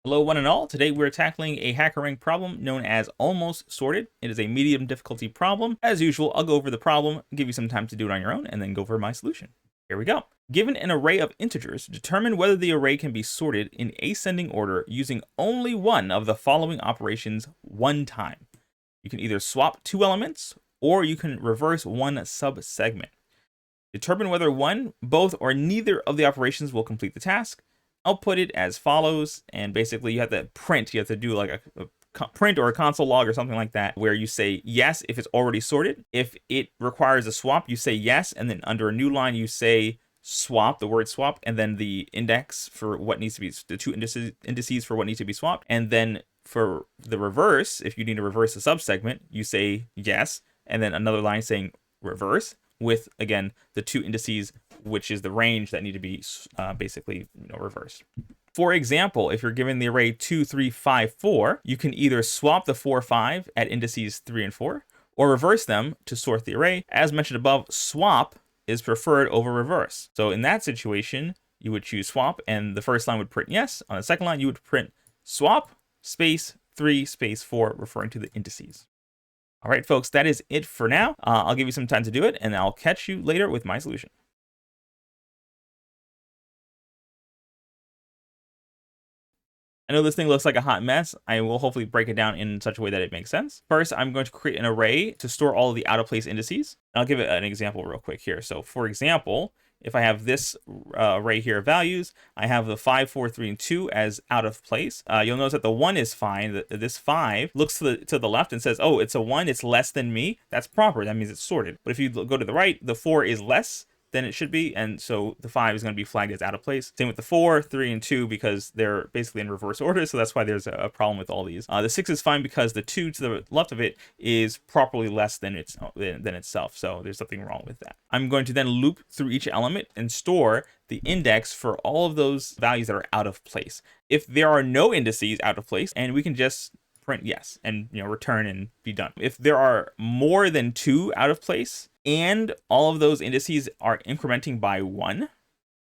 Hello one and all, today we're tackling a HackerRank problem known as almost sorted. It is a medium difficulty problem. As usual, I'll go over the problem, give you some time to do it on your own, and then go over my solution. Here we go. Given an array of integers, determine whether the array can be sorted in ascending order using only one of the following operations one time. You can either swap two elements, or you can reverse one subsegment. Determine whether one, both, or neither of the operations will complete the task. I'll put it as follows, and basically you have to print. You have to do like a print or a console log or something like that, where you say yes if it's already sorted. If it requires a swap, you say yes, and then under a new line you say swap, the word swap, and then the index for what needs to be, the two indices for what needs to be swapped. And then for the reverse, if you need to reverse a subsegment, you say yes, and then another line saying reverse, with, again, the two indices, which is the range that need to be basically reversed. For example, if you're given the array 2, 3, 5, 4, you can either swap the 4, 5 at indices 3 and 4, or reverse them to sort the array. As mentioned above, swap is preferred over reverse. So in that situation, you would choose swap, and the first line would print yes. On the second line, you would print swap, space, 3, space, 4, referring to the indices. All right, folks, that is it for now. I'll give you some time to do it, and I'll catch you later with my solution. I know this thing looks like a hot mess. I will hopefully break it down in such a way that it makes sense. First, I'm going to create an array to store all of the out-of-place indices. I'll give it an example real quick here. So, for example, if I have this array here of values, I have the 5, 4, 3, and 2 as out of place. You'll notice that the 1 is fine. This 5 looks to the left and says, oh, it's a 1, it's less than me. That's proper. That means it's sorted. But if you go to the right, the 4 is less than it should be, and so the 5 is going to be flagged as out of place. Same with the 4, 3, and 2, because they're basically in reverse order, so that's why there's a problem with all these. The 6 is fine because the 2 to the left of it is properly less than itself, so there's nothing wrong with that. I'm going to then loop through each element and store the index for all of those values that are out of place. If there are no indices out of place, and we can just print yes and return and be done. If there are more than 2 out of place and all of those indices are incrementing by 1,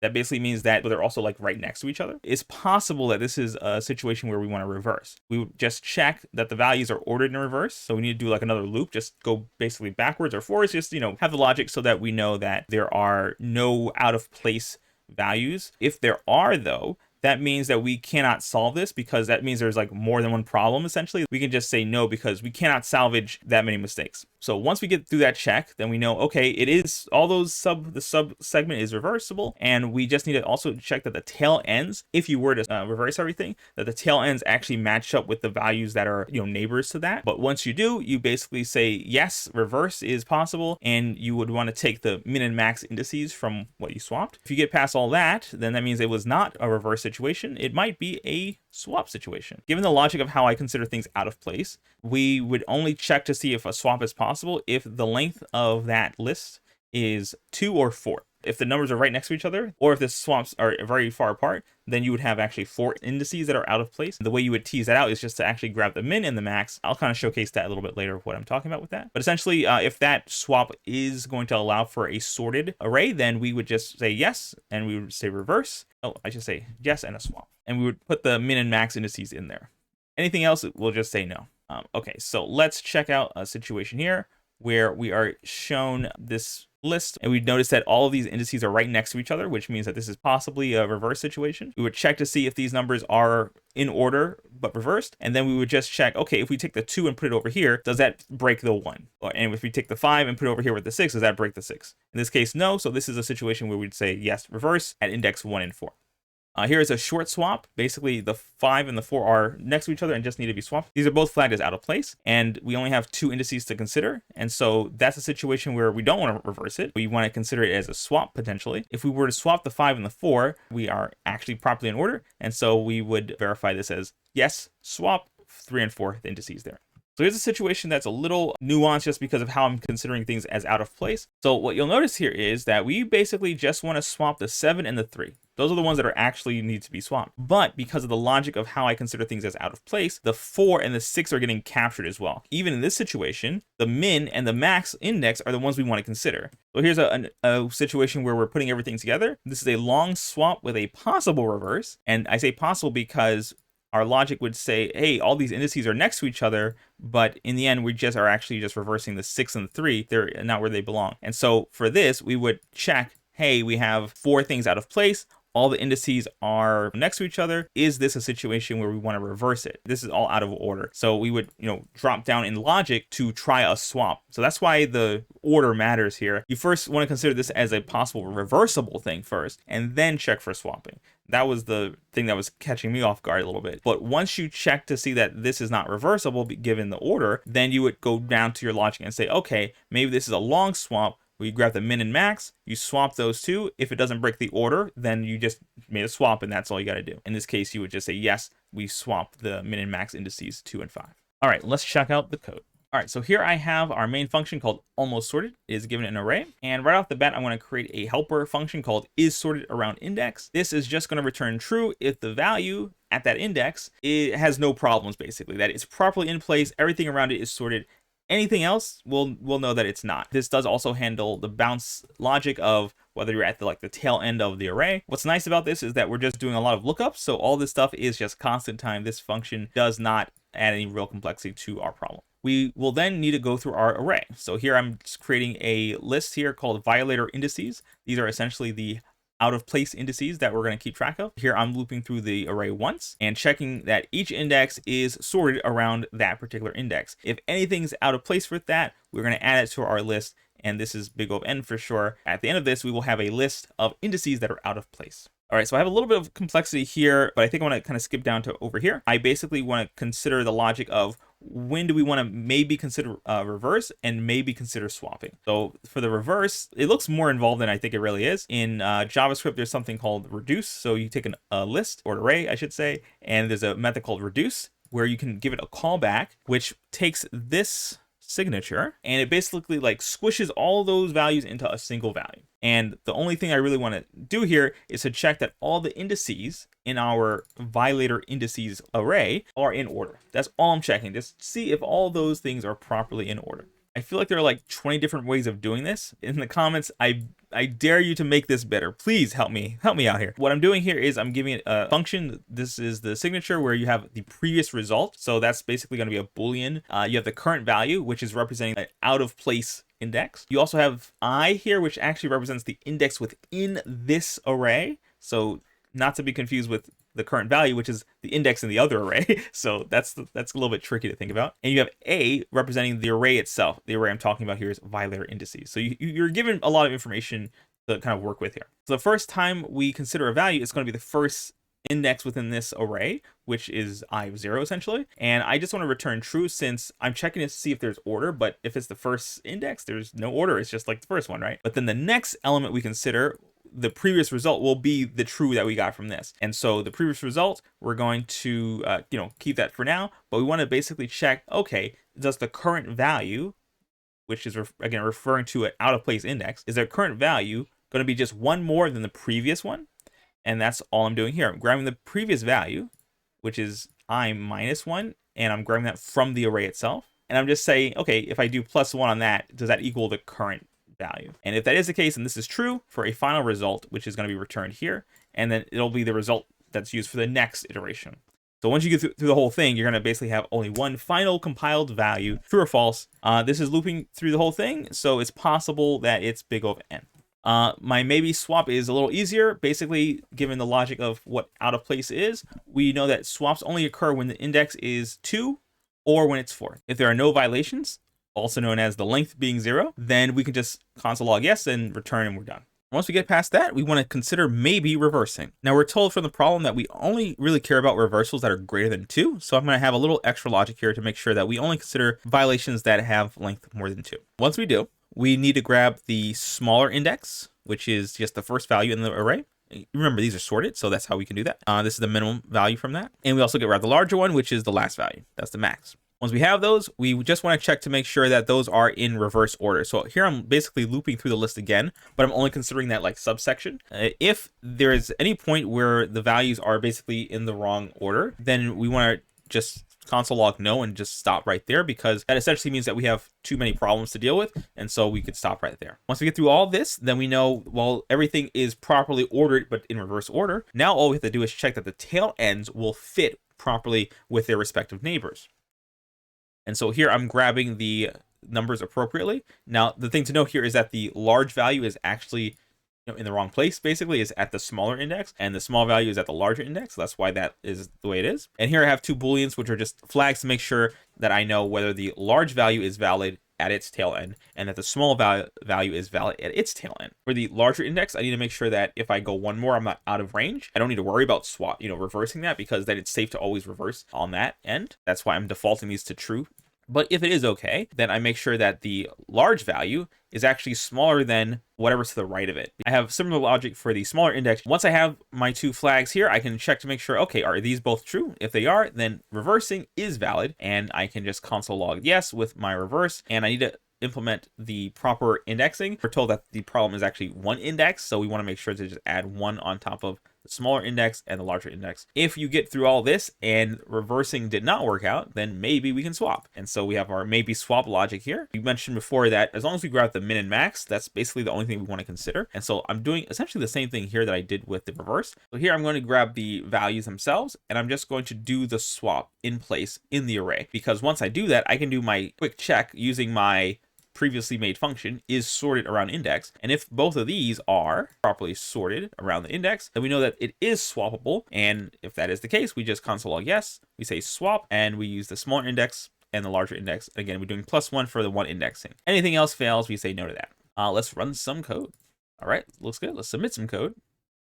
that basically means that they're also like right next to each other. It's possible that this is a situation where we want to reverse. We would just check that the values are ordered in reverse. So we need to do like another loop, just go basically backwards or forwards, just have the logic so that we know that there are no out of place values. If there are, though, that means that we cannot solve this, because that means there's like more than one problem. Essentially, we can just say no because we cannot salvage that many mistakes. So once we get through that check, then we know, okay, it is all those the sub segment is reversible, and we just need to also check that the tail ends, if you were to reverse everything, that the tail ends actually match up with the values that are neighbors to that. But once you do, you basically say yes, reverse is possible, and you would want to take the min and max indices from what you swapped. If you get past all that, then that means it was not a reverse situation. It might be a swap situation. Given the logic of how I consider things out of place, we would only check to see if a swap is possible if the length of that list is 2 or 4. If the numbers are right next to each other, or if the swaps are very far apart, then you would have actually 4 indices that are out of place. The way you would tease that out is just to actually grab the min and the max. I'll kind of showcase that a little bit later, what I'm talking about with that. But essentially, if that swap is going to allow for a sorted array, then we would just say yes, and we would say reverse. Oh, I should say yes and a swap. And we would put the min and max indices in there. Anything else, we'll just say no. Okay, so let's check out a situation here where we are shown this list, and we'd notice that all of these indices are right next to each other, which means that this is possibly a reverse situation. We would check to see if these numbers are in order but reversed, and then we would just check, okay, if we take the 2 and put it over here, does that break the 1? And if we take the 5 and put it over here with the 6, does that break the 6? In this case, no, so this is a situation where we'd say yes, reverse at index 1 and 4. Here is a short swap. Basically, the 5 and the 4 are next to each other and just need to be swapped. These are both flagged as out of place, and we only have 2 indices to consider. And so that's a situation where we don't want to reverse it. We want to consider it as a swap, potentially. If we were to swap the 5 and the 4, we are actually properly in order. And so we would verify this as yes, swap 3 and 4, the indices there. So here's a situation that's a little nuanced just because of how I'm considering things as out of place. So what you'll notice here is that we basically just want to swap the 7 and the 3. Those are the ones that are actually need to be swapped. But because of the logic of how I consider things as out of place, the 4 and the 6 are getting captured as well. Even in this situation, the min and the max index are the ones we want to consider. So here's a situation where we're putting everything together. This is a long swap with a possible reverse. And I say possible because our logic would say, hey, all these indices are next to each other, but in the end, we just are actually just reversing the 6 and the 3. They're not where they belong. And so for this, we would check, hey, we have 4 things out of place. All the indices are next to each other. Is this a situation where we want to reverse it? This is all out of order. So we would, drop down in logic to try a swap. So that's why the order matters here. You first want to consider this as a possible reversible thing first, and then check for swapping. That was the thing that was catching me off guard a little bit. But once you check to see that this is not reversible given the order, then you would go down to your logic and say, okay, maybe this is a long swap. Where you grab the min and max, you swap those two. If it doesn't break the order, then you just made a swap and that's all you got to do. In this case, you would just say, yes, we swap the min and max indices 2 and 5. All right, let's check out the code. All right, so here I have our main function called almost sorted. It is given an array. And right off the bat, I'm going to create a helper function called is sorted around index. This is just going to return true if the value at that index, it has no problems, basically, that it's properly in place. Everything around it is sorted. Anything else, we'll know that it's not. This does also handle the bounce logic of whether you're at the tail end of the array. What's nice about this is that we're just doing a lot of lookups, so all this stuff is just constant time. This function does not add any real complexity to our problem. We will then need to go through our array. So here I'm just creating a list here called violator indices. These are essentially the out of place indices that we're going to keep track of. Here I'm looping through the array once and checking that each index is sorted around that particular index. If anything's out of place with that, we're going to add it to our list, and this is big O of n for sure. At the end of this, we will have a list of indices that are out of place. All right, so I have a little bit of complexity here, but I think I want to kind of skip down to over here. I basically want to consider the logic of when do we want to maybe consider reverse and maybe consider swapping. So for the reverse, it looks more involved than I think it really is. In JavaScript, there's something called reduce. So you take a list or array, I should say, and there's a method called reduce where you can give it a callback, which takes this signature and it basically squishes all those values into a single value. And the only thing I really want to do here is to check that all the indices in our violator indices array are in order. That's all I'm checking. Just see if all those things are properly in order. I feel like there are 20 different ways of doing this. In the comments, I dare you to make this better. Please help me out here. What I'm doing here is I'm giving it a function. This is the signature where you have the previous result. So that's basically going to be a Boolean. You have the current value, which is representing an out of place index. You also have I here, which actually represents the index within this array. So not to be confused with the current value, which is the index in the other array. So that's a little bit tricky to think about. And you have A representing the array itself. The array I'm talking about here is violator indices. So you're given a lot of information to kind of work with here. So the first time we consider a value, it's going to be the first index within this array, which is I of 0 essentially. And I just want to return true since I'm checking to see if there's order, but if it's the first index, there's no order. It's just like the first one, right? But then the next element we consider, the previous result, will be the true that we got from this. And so the previous result, we're going to keep that for now, but we want to basically check, okay, does the current value, which is again referring to an out of place index, is their current value going to be just one more than the previous one? And that's all I'm doing here. I'm grabbing the previous value, which is I minus 1, and I'm grabbing that from the array itself. And I'm just saying, okay, if I do plus 1 on that, does that equal the current value? And if that is the case, and this is true for a final result, which is going to be returned here, and then it'll be the result that's used for the next iteration. So once you get through the whole thing, you're going to basically have only one final compiled value, true or false. This is looping through the whole thing, so it's possible that it's big O of n. My maybe swap is a little easier. Basically, given the logic of what out of place is, we know that swaps only occur when the index is 2 or when it's 4. If there are no violations, also known as the length being 0, then we can just console log yes and return and we're done. Once we get past that, we want to consider maybe reversing. Now we're told from the problem that we only really care about reversals that are greater than 2. So I'm going to have a little extra logic here to make sure that we only consider violations that have length more than 2. Once we do, we need to grab the smaller index, which is just the first value in the array. Remember, these are sorted, so that's how we can do that. This is the minimum value from that. And we also get grab the larger one, which is the last value. That's the max. Once we have those, we just want to check to make sure that those are in reverse order. So here I'm basically looping through the list again, but I'm only considering that subsection. If there is any point where the values are basically in the wrong order, then we want to just console log no and just stop right there, because that essentially means that we have too many problems to deal with, and so we could stop right there. Once we get through all this, then we know, well, everything is properly ordered but in reverse order. Now all we have to do is check that the tail ends will fit properly with their respective neighbors. And so here I'm grabbing the numbers appropriately. Now, the thing to note here is that the large value is actually in the wrong place, basically, is at the smaller index, and the small value is at the larger index. So that's why that is the way it is. And here I have two booleans, which are just flags to make sure that I know whether the large value is valid at its tail end and that the small value is valid at its tail end. For the larger index, I need to make sure that if I go one more, I'm not out of range. I don't need to worry about reversing that, because then it's safe to always reverse on that end. That's why I'm defaulting these to true. But if it is okay, then I make sure that the large value is actually smaller than whatever's to the right of it. I have similar logic for the smaller index. Once I have my two flags here, I can check to make sure, okay, are these both true? If they are, then reversing is valid, and I can just console log yes with my reverse, and I need to implement the proper indexing. We're told that the problem is actually one index, so we want to make sure to just add one on top of the smaller index and the larger index. If you get through all this and reversing did not work out, then maybe we can swap. And so we have our maybe swap logic here. We mentioned before that as long as we grab the min and max, that's basically the only thing we want to consider. And so I'm doing essentially the same thing here that I did with the reverse. So here I'm going to grab the values themselves, and I'm just going to do the swap in place in the array, because once I do that, I can do my quick check using my previously made function is sorted around index. And if both of these are properly sorted around the index, then we know that it is swappable. And if that is the case, we just console log yes, we say swap, and we use the smaller index and the larger index. Again, we're doing +1 for the one indexing. Anything else fails, we say no to that. Let's run some code. All right, looks good. Let's submit some code.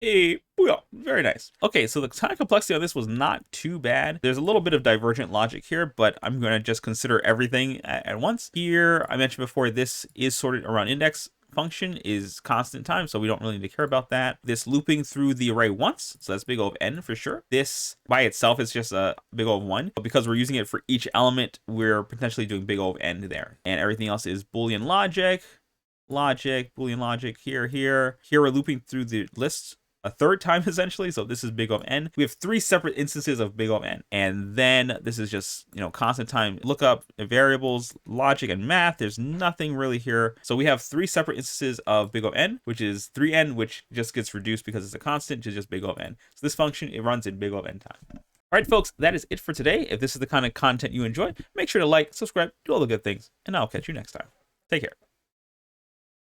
Hey, booyah, very nice. Okay, so the time complexity on this was not too bad. There's a little bit of divergent logic here, but I'm going to just consider everything at once. Here, I mentioned before, this is sorted around index function is constant time, so we don't really need to care about that. This looping through the array once, so that's big O of n for sure. This by itself is just a big O of 1, but because we're using it for each element, we're potentially doing big O of n there. And everything else is Boolean logic, Boolean logic here. Here we're looping through the lists a third time essentially, so this is big O of n. We have 3 separate instances of big O of n, and then this is just constant time lookup, variables, logic, and math. There's nothing really here, so we have 3 separate instances of big O of n, which is 3n, which just gets reduced because it's a constant to just big O of n. So this function, it runs in big O of n time. All right, folks, that is it for today. If this is the kind of content you enjoy, make sure to like, subscribe, do all the good things, and I'll catch you next time. Take care.